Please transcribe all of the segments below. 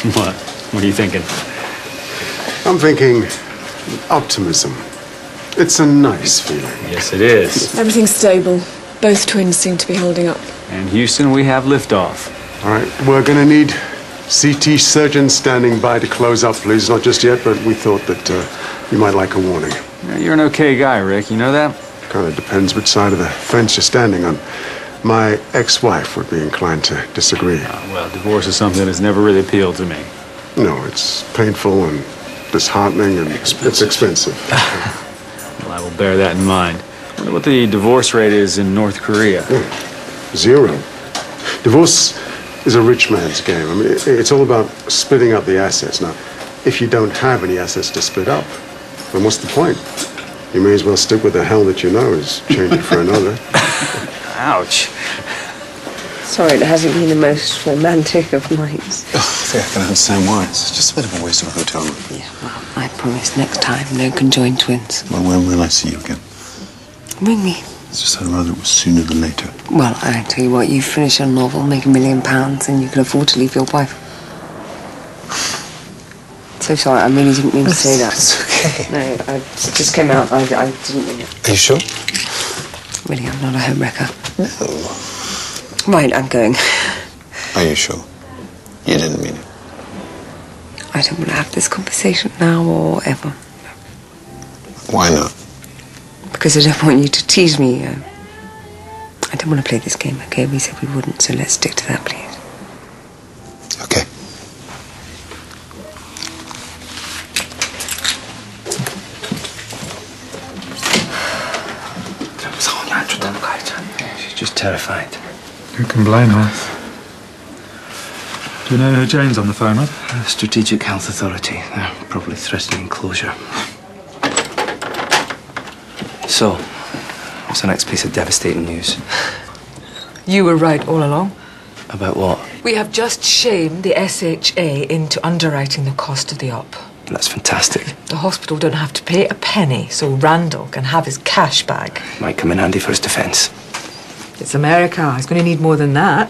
What? What are you thinking? I'm thinking optimism. It's a nice feeling. Yes, it is. Everything's stable. Both twins seem to be holding up. And Houston, we have liftoff. All right, we're going to need CT surgeons standing by to close up, please. Not just yet, but we thought that you might like a warning. Yeah, you're an okay guy, Rick. You know that? Kind of depends which side of the fence you're standing on. My ex-wife would be inclined to disagree. Well, divorce is something that's never really appealed to me. No, it's painful and disheartening and it's expensive. Well, I will bear that in mind. I wonder what the divorce rate is in North Korea. Zero. Divorce is a rich man's game. I mean, it's all about splitting up the assets. Now, if you don't have any assets to split up, then what's the point? You may as well stick with the hell that you know is change it for another. Ouch. Sorry, it hasn't been the most romantic of nights. Oh, I think I can understand why. It's just a bit of a waste of a hotel room. Yeah, well, I promise next time no conjoined twins. Well, when will I see you again? Ring me. It's just I'd rather it was sooner than later. Well, I tell you what, you finish your novel, make £1 million, and you can afford to leave your wife. So sorry, I really didn't mean to say that. It's okay. No, I just came out. I didn't mean it. Are you sure? Really, I'm not a homewrecker. No. Right, I'm going. Are you sure? You didn't mean it. I don't want to have this conversation now or ever. Why not? Because I don't want you to tease me. I don't want to play this game, okay? We said we wouldn't, so let's stick to that, please. Okay. She's just terrified. Who can blame her? Do you know who Jane's on the phone with? The Strategic Health Authority. They're probably threatening closure. So, what's the next piece of devastating news? You were right all along. About what? We have just shamed the SHA into underwriting the cost of the op. That's fantastic. The hospital don't have to pay a penny, so Randall can have his cash back. Might come in handy for his defence. It's America. He's going to need more than that.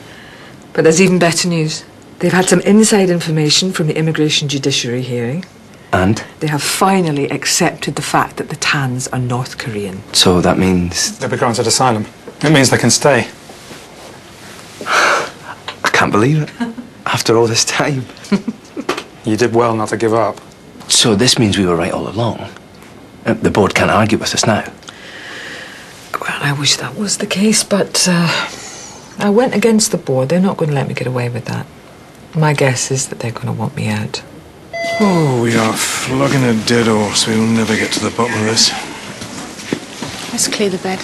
But there's even better news. They've had some inside information from the immigration judiciary hearing. And? They have finally accepted the fact that the Tans are North Korean. So that means... They'll be granted asylum. It means they can stay. I can't believe it. After all this time. You did well not to give up. So this means we were right all along. The board can't argue with us now. Well, I wish that was the case, but I went against the board. They're not going to let me get away with that. My guess is that they're going to want me out. Oh, we are flogging a dead horse. We will never get to the bottom of this. Let's clear the bed.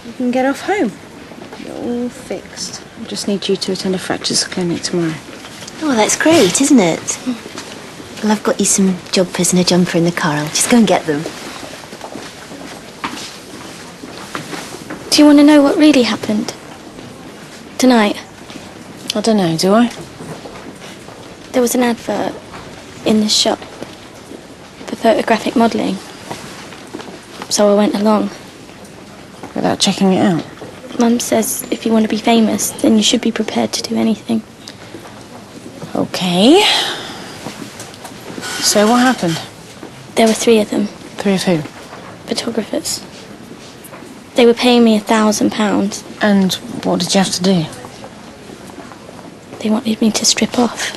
You can get off home. You're all fixed. I just need you to attend a fractures clinic tomorrow. Oh, that's great, isn't it? Well, I've got you some jumpers and a jumper in the car. I'll just go and get them. Do you want to know what really happened? Tonight? I don't know, do I? There was an advert in the shop for photographic modelling. So I went along. Without checking it out? Mum says if you want to be famous, then you should be prepared to do anything. Okay. So what happened? There were 3 of them. 3 of who? Photographers. They were paying me £1,000. And what did you have to do? They wanted me to strip off.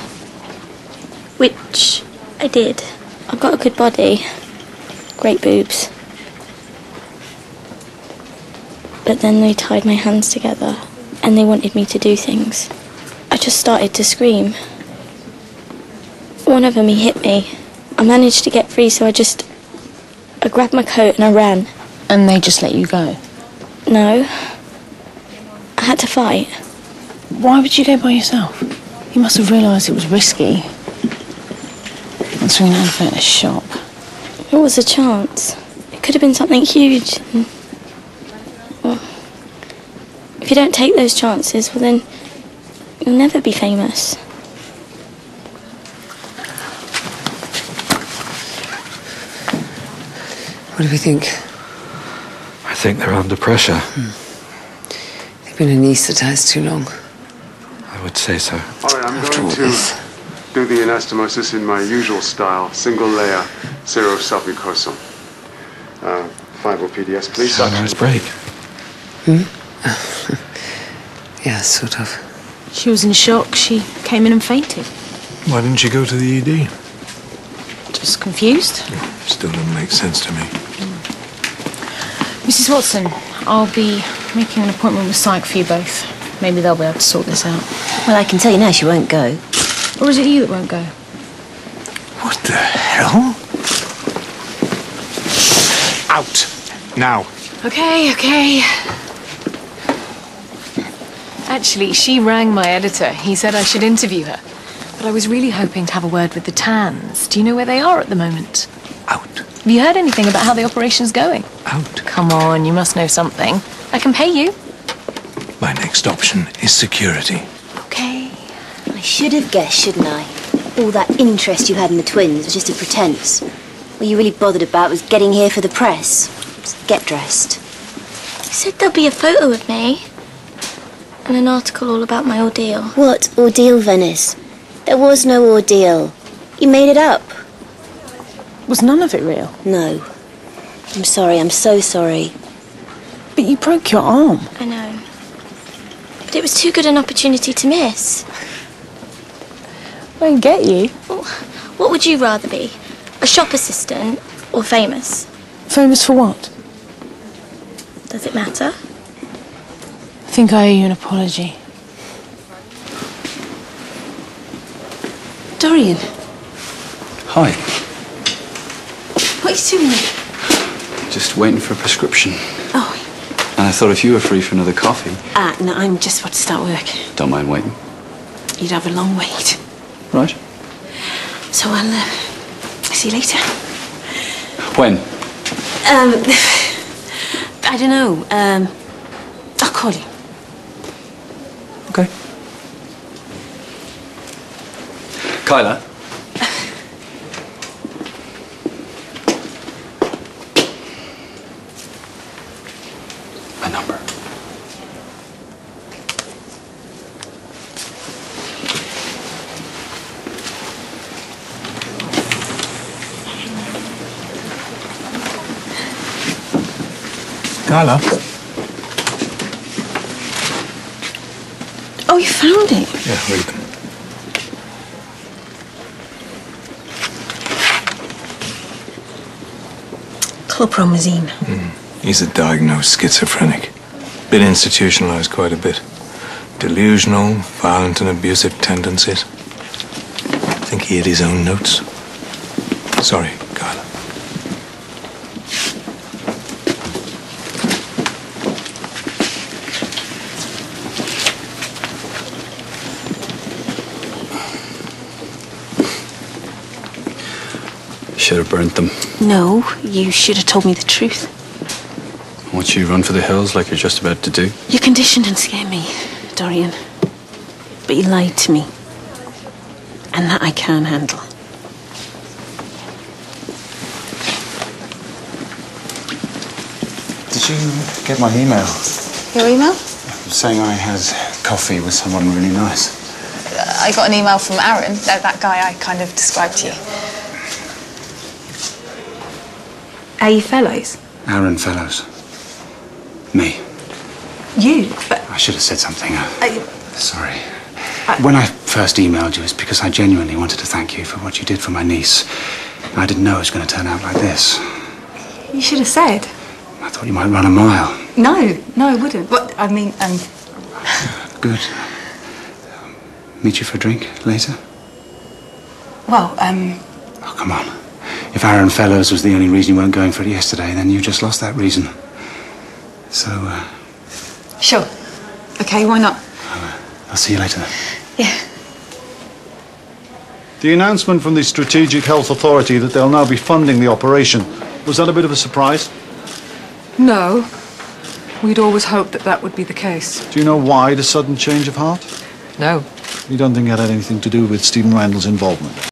Which I did. I've got a good body. Great boobs. But then they tied my hands together and they wanted me to do things. I just started to scream. One of them, he hit me. I managed to get free, so I grabbed my coat and I ran. And they just let you go? No. I had to fight. Why would you go by yourself? You must have realised it was risky. Answering an advert in a shop. What was a chance? It could have been something huge. Well, if you don't take those chances, well then, you'll never be famous. What do we think? I think they're under pressure. They've been anaesthetised too long. I would say so. All right, I'm After going all to this. do the anastomosis in my usual style, single layer, serosubmucosal. 5 PDS, please. It's a nice break. Yeah, sort of. She was in shock. She came in and fainted. Why didn't you go to the ED? Just confused. Still doesn't make sense to me. Mrs. Watson, I'll be making an appointment with psych for you both. Maybe they'll be able to sort this out. Well, I can tell you now she won't go. Or is it you that won't go? What the hell? Out. Now. Okay. Actually, she rang my editor. He said I should interview her. But I was really hoping to have a word with the Tans. Do you know where they are at the moment? Out. Have you heard anything about how the operation's going? Out. Come on, you must know something. I can pay you. My next option is security. Okay. I should have guessed, shouldn't I? All that interest you had in the twins was just a pretense. What you really bothered about was getting here for the press. Just get dressed. You said there'll be a photo of me. And an article all about my ordeal. What ordeal, Venice? There was no ordeal. You made it up. Was none of it real? No. I'm sorry, I'm so sorry. But you broke your arm. I know. But it was too good an opportunity to miss. I get you. Well, what would you rather be? A shop assistant or famous? Famous for what? Does it matter? I think I owe you an apology. Dorian, Hi. what are you doing there? Just waiting for a prescription. Oh, And I thought if you were free for another coffee, no, I'm just about to start work. don't mind waiting. You'd have a long wait. Right? So I'll see you later. When? I don't know. I'll call you. Okay. Kyla? A number. Carla? Oh, you found it? Yeah, read them. Chlorpromazine. He's a diagnosed schizophrenic. Been institutionalized quite a bit. Delusional, violent and abusive tendencies. Think he had his own notes. Sorry, Carla. Should have burnt them. No, you should have told me the truth. Watch you run for the hills like you're just about to do. You conditioned and scared me, Dorian. But you lied to me. And that I can handle. Did you get my email? Your email? Saying I had coffee with someone really nice. I got an email from Aaron, that guy I kind of described to you. Are you fellows? Aaron Fellows. Me. You? But I should have said something. Sorry. When I first emailed you, it's because I genuinely wanted to thank you for what you did for my niece. I didn't know it was going to turn out like this. You should have said. I thought you might run a mile. No, I wouldn't. But I mean, Good. Meet you for a drink later? well, Oh, come on. If Aaron Fellows was the only reason you weren't going for it yesterday, then you just lost that reason. So, sure. Okay, why not? I'll see you later then. Yeah. The announcement from the Strategic Health Authority that they'll now be funding the operation, was that a bit of a surprise? No. We'd always hoped that that would be the case. Do you know why the sudden change of heart? No. You don't think it had anything to do with Stephen Randall's involvement?